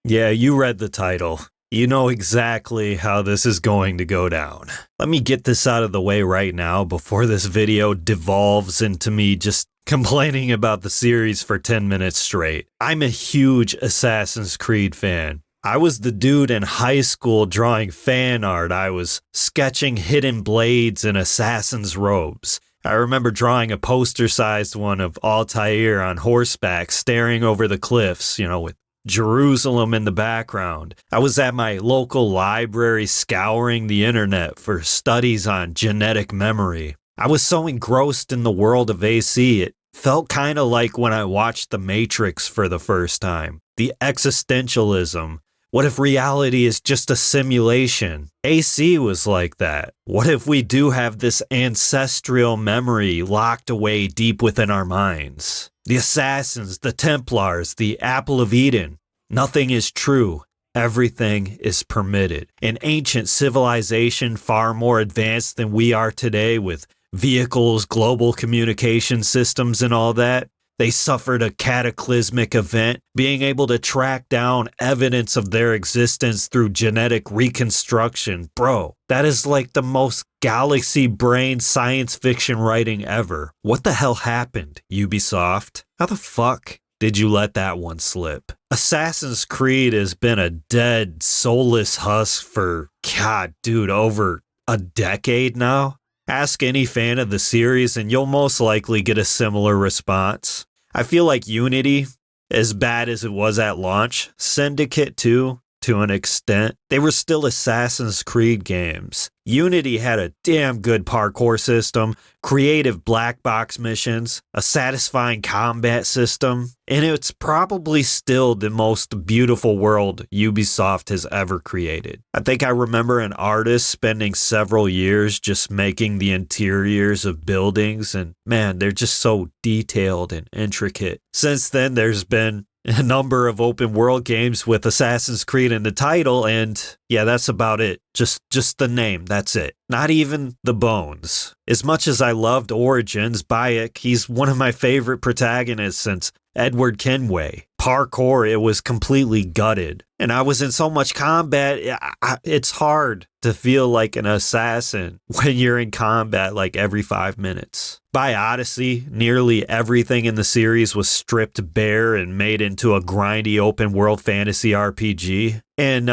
Yeah, you read the title. You know exactly how this is going to go down. Let me get this out of the way right now before this video devolves into me just complaining about the series for 10 minutes straight. I'm a huge Assassin's Creed fan. I was the dude in high school drawing fan art. I was sketching hidden blades in assassin's robes. I remember drawing a poster-sized one of Altair on horseback staring over the cliffs, with Jerusalem in the background. I was at my local library scouring the internet for studies on genetic memory. I was so engrossed in the world of AC, it felt kind of like when I watched The Matrix for the first time. The existentialism. What if reality is just a simulation? AC was like that. What if we do have this ancestral memory locked away deep within our minds? The Assassins, the Templars, the Apple of Eden. Nothing is true. Everything is permitted. An ancient civilization far more advanced than we are today with vehicles, global communication systems, and all that. They suffered a cataclysmic event, being able to track down evidence of their existence through genetic reconstruction. Bro, that is like the most galaxy brain science fiction writing ever. What the hell happened, Ubisoft? How the fuck did you let that one slip? Assassin's Creed has been a dead, soulless husk for, over a decade now. Ask any fan of the series and you'll most likely get a similar response. I feel like Unity, as bad as it was at launch, Syndicate 2, to an extent, they were still Assassin's Creed games. Unity had a damn good parkour system, creative black box missions, a satisfying combat system, and it's probably still the most beautiful world Ubisoft has ever created. I think I remember an artist spending several years just making the interiors of buildings, and man, they're just so detailed and intricate. Since then, there's been a number of open world games with Assassin's Creed in the title, and yeah, that's about it. Just the name, that's it. Not even the bones. As much as I loved Origins, Bayek, he's one of my favorite protagonists since Edward Kenway. Parkour, it was completely gutted. And I was in so much combat, it's hard to feel like an assassin when you're in combat like every 5 minutes. By Odyssey, nearly everything in the series was stripped bare and made into a grindy open world fantasy RPG. And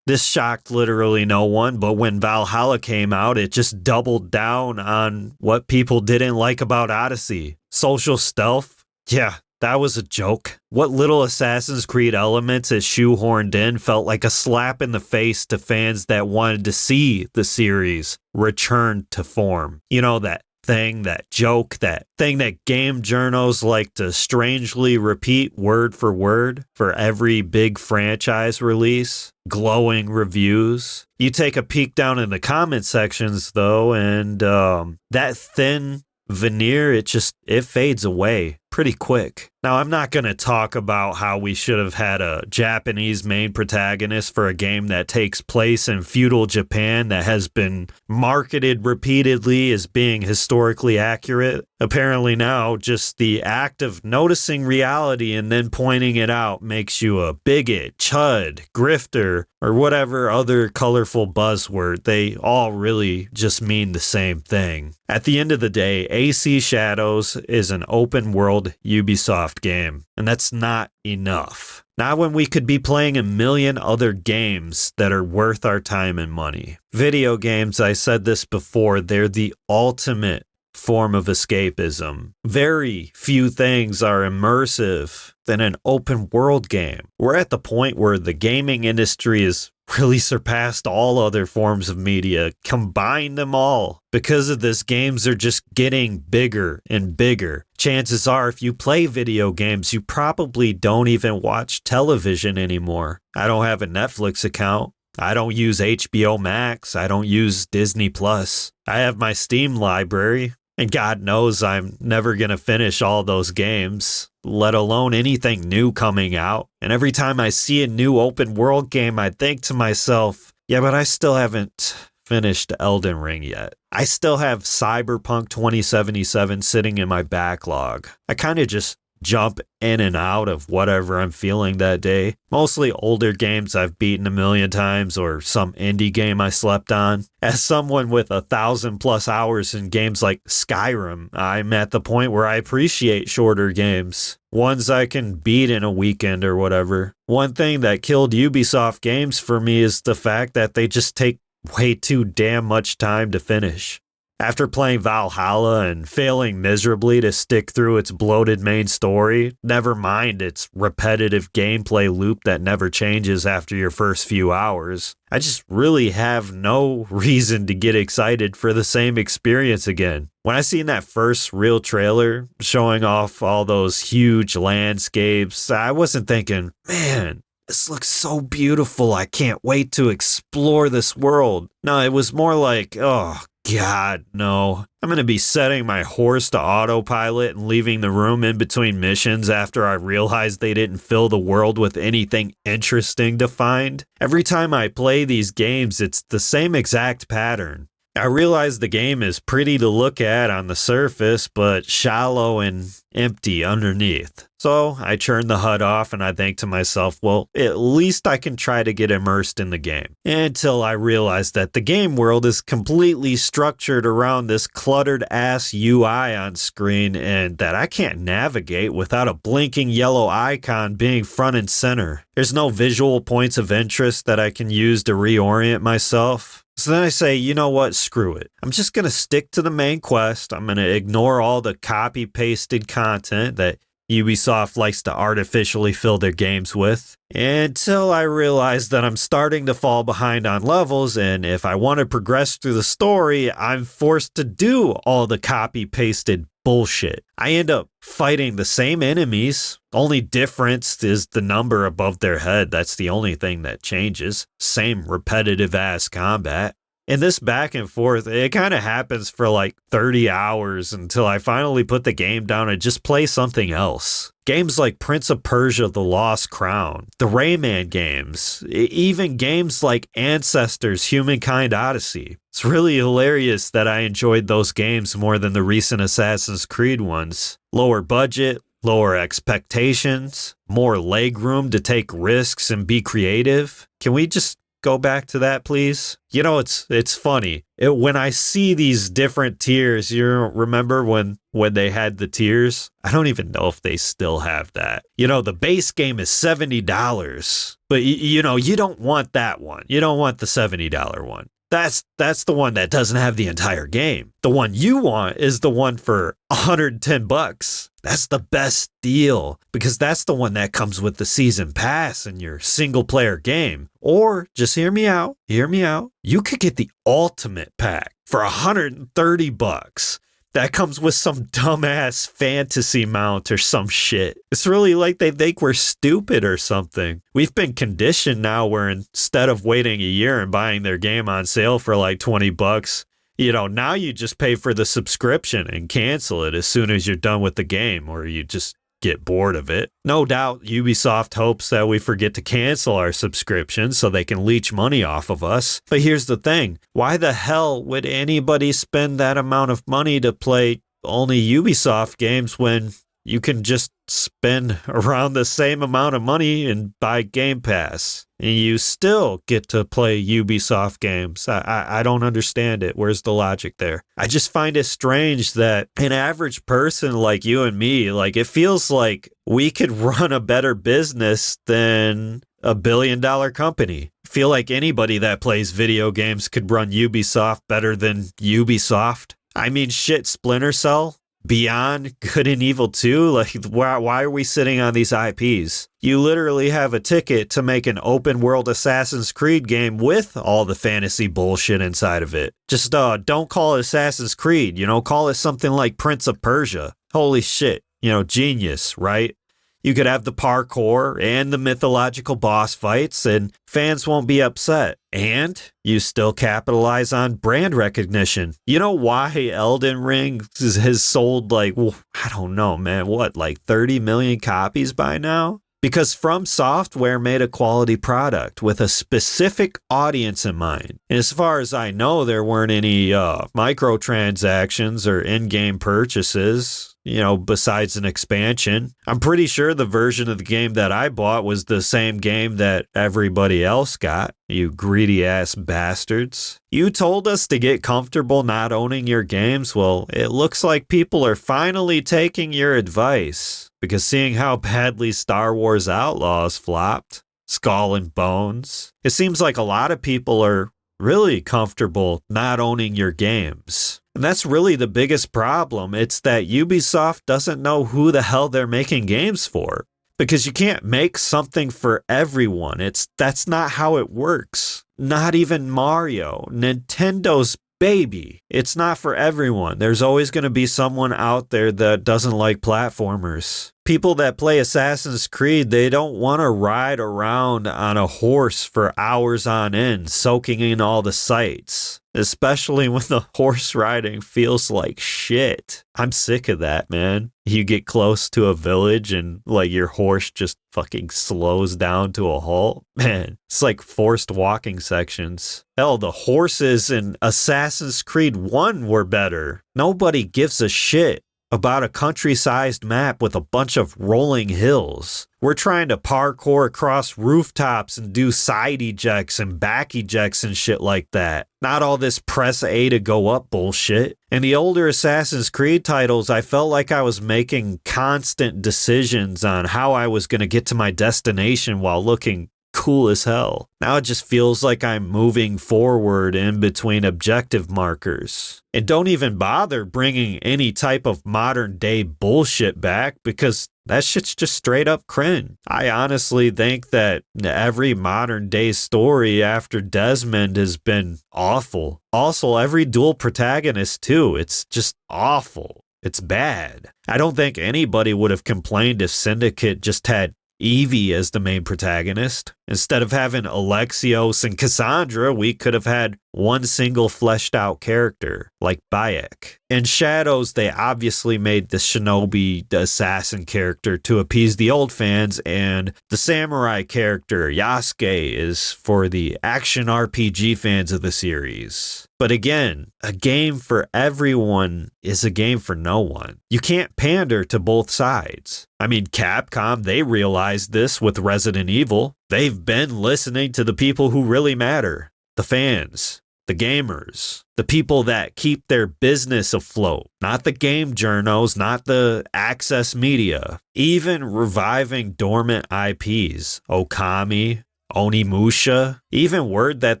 this shocked literally no one, but when Valhalla came out, it just doubled down on what people didn't like about Odyssey. Social stealth? Yeah, that was a joke. What little Assassin's Creed elements it shoehorned in felt like a slap in the face to fans that wanted to see the series return to form. You know, that thing, that joke, that thing that game journals like to strangely repeat word for every big franchise release. Glowing reviews. You take a peek down in the comment sections though, and that thin veneer, it fades away pretty quick. Now, I'm not going to talk about how we should have had a Japanese main protagonist for a game that takes place in feudal Japan that has been marketed repeatedly as being historically accurate. Apparently now, just the act of noticing reality and then pointing it out makes you a bigot, chud, grifter, or whatever other colorful buzzword. They all really just mean the same thing. At the end of the day, AC Shadows is an open world Ubisoft game, and that's not enough. Not when we could be playing a million other games that are worth our time and money. Video games, I said this before, they're the ultimate form of escapism. Very few things are immersive than an open world game. We're at the point where the gaming industry has really surpassed all other forms of media. Combine them all. Because of this, games are just getting bigger and bigger. Chances are, if you play video games, you probably don't even watch television anymore. I don't have a Netflix account. I don't use HBO Max. I don't use Disney Plus. I have my Steam library, and God knows I'm never going to finish all those games, let alone anything new coming out. And every time I see a new open world game, I think to myself, yeah, but I still haven't finished Elden Ring yet. I still have Cyberpunk 2077 sitting in my backlog. I kind of just jump in and out of whatever I'm feeling that day. Mostly older games I've beaten a million times or some indie game I slept on. As someone with 1,000+ hours in games like Skyrim, I'm at the point where I appreciate shorter games. Ones I can beat in a weekend or whatever. One thing that killed Ubisoft games for me is the fact that they just take way too damn much time to finish. After playing Valhalla and failing miserably to stick through its bloated main story, never mind its repetitive gameplay loop that never changes after your first few hours, I just really have no reason to get excited for the same experience again. When I seen that first real trailer showing off all those huge landscapes, I wasn't thinking, man, this looks so beautiful, I can't wait to explore this world. No, it was more like, oh, God, no. I'm going to be setting my horse to autopilot and leaving the room in between missions after I realized they didn't fill the world with anything interesting to find. Every time I play these games, it's the same exact pattern. I realize the game is pretty to look at on the surface, but shallow and empty underneath. So I turn the HUD off and I think to myself, well, at least I can try to get immersed in the game. Until I realize that the game world is completely structured around this cluttered ass UI on screen and that I can't navigate without a blinking yellow icon being front and center. There's no visual points of interest that I can use to reorient myself. So then I say, you know what, screw it. I'm just going to stick to the main quest. I'm going to ignore all the copy-pasted content that Ubisoft likes to artificially fill their games with, until I realize that I'm starting to fall behind on levels, and if I want to progress through the story, I'm forced to do all the copy-pasted bullshit. I end up fighting the same enemies. Only difference is the number above their head. That's the only thing that changes. Same repetitive ass combat. And this back and forth, it kind of happens for like 30 hours until I finally put the game down and just play something else. Games like Prince of Persia: The Lost Crown, the Rayman games, even games like Ancestors: Humankind Odyssey. It's really hilarious that I enjoyed those games more than the recent Assassin's Creed ones. Lower budget, lower expectations, more legroom to take risks and be creative. Can we just go back to that, please? You know, it's funny. When I see these different tiers, you remember when they had the tiers? I don't even know if they still have that. You know, the base game is $70, but you know, you don't want that one. You don't want the $70 one. That's the one that doesn't have the entire game. The one you want is the one for $110. That's the best deal because that's the one that comes with the season pass in your single player game. Or just hear me out. You could get the ultimate pack for $130. That comes with some dumbass fantasy mount or some shit. It's really like they think we're stupid or something. We've been conditioned now where instead of waiting a year and buying their game on sale for like $20, you know, now you just pay for the subscription and cancel it as soon as you're done with the game, or you just get bored of it. No doubt Ubisoft hopes that we forget to cancel our subscription so they can leech money off of us. But here's the thing. Why the hell would anybody spend that amount of money to play only Ubisoft games when you can just spend around the same amount of money and buy Game Pass? And you still get to play Ubisoft games. I don't understand it. Where's the logic there? I just find it strange that an average person like you and me, like it feels like we could run a better business than a billion-dollar company. I feel like anybody that plays video games could run Ubisoft better than Ubisoft. I mean, shit, Splinter Cell, Beyond Good and Evil 2, like why are we sitting on these IPs? You literally have a ticket to make an open world Assassin's Creed game with all the fantasy bullshit inside of it. Just don't call it Assassin's Creed, you know, call it something like Prince of Persia. Holy shit, you know, genius, right? You could have the parkour and the mythological boss fights and fans won't be upset. And you still capitalize on brand recognition. You know why Elden Ring has sold like, I don't know, man, what, like 30 million copies by now? Because From Software made a quality product with a specific audience in mind. And as far as I know, there weren't any microtransactions or in-game purchases. besides an expansion. I'm pretty sure the version of the game that I bought was the same game that everybody else got. You greedy ass bastards. You told us to get comfortable not owning your games. Well, it looks like people are finally taking your advice. Because seeing how badly Star Wars Outlaws flopped, Skull and Bones, it seems like a lot of people are really comfortable not owning your games. And that's really the biggest problem. It's that Ubisoft doesn't know who the hell they're making games for. Because you can't make something for everyone. That's not how it works. Not even Mario, Nintendo's baby. It's not for everyone. There's always going to be someone out there that doesn't like platformers. People that play Assassin's Creed, they don't want to ride around on a horse for hours on end, soaking in all the sights. Especially when the horse riding feels like shit. I'm sick of that, man. You get close to a village and your horse just fucking slows down to a halt. Man, it's like forced walking sections. Hell, the horses in Assassin's Creed 1 were better. Nobody gives a shit about a country-sized map with a bunch of rolling hills. We're trying to parkour across rooftops and do side ejects and back ejects and shit like that. Not all this press A to go up bullshit. In the older Assassin's Creed titles, I felt like I was making constant decisions on how I was going to get to my destination while looking cool as hell. Now it just feels like I'm moving forward in between objective markers. And don't even bother bringing any type of modern day bullshit back because that shit's just straight up cringe. I honestly think that every modern day story after Desmond has been awful. Also, every dual protagonist too. It's just awful. It's bad. I don't think anybody would have complained if Syndicate just had Evie as the main protagonist. Instead of having Alexios and Cassandra, we could have had one single fleshed out character, like Bayek. In Shadows, they obviously made the Shinobi, the assassin character to appease the old fans, and the samurai character, Yasuke, is for the action RPG fans of the series. But again, a game for everyone is a game for no one. You can't pander to both sides. I mean, Capcom, they realized this with Resident Evil. They've been listening to the people who really matter. The fans, the gamers, the people that keep their business afloat. Not the game journos, not the access media. Even reviving dormant IPs. Okami, Onimusha, even word that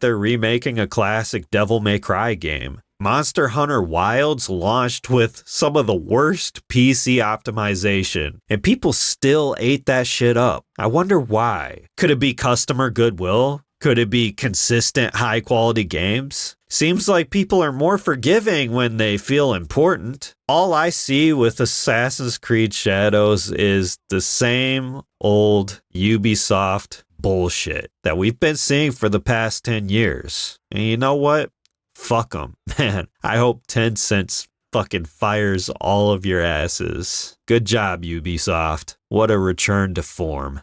they're remaking a classic Devil May Cry game. Monster Hunter Wilds launched with some of the worst PC optimization, and people still ate that shit up. I wonder why. Could it be customer goodwill? Could it be consistent high quality games? Seems like people are more forgiving when they feel important. All I see with Assassin's Creed Shadows is the same old Ubisoft bullshit that we've been seeing for the past 10 years. And you know what? Fuck them. Man, I hope Tencent fucking fires all of your asses. Good job, Ubisoft. What a return to form.